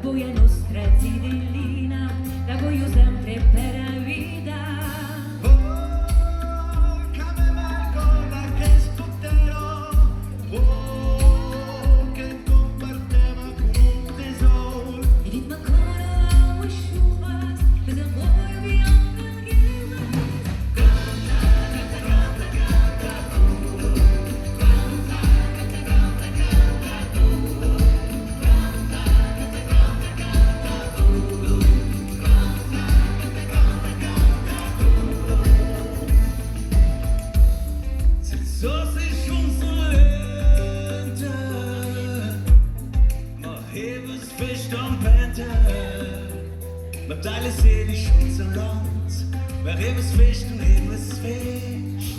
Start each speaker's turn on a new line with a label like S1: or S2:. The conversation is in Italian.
S1: voi è nostra zidellina, la voglio sempre per la vita.
S2: Oh, che me ricorda che scottero, oh, che comparteva come un tesoro.
S1: E dit ancora how we shoot us, 'cause I'm way beyond the game.
S2: So sich schon so lente, maar hevens fisch dan pente. Maar alle sehen ich schon so land, maar hevens fisch und hevens fisch.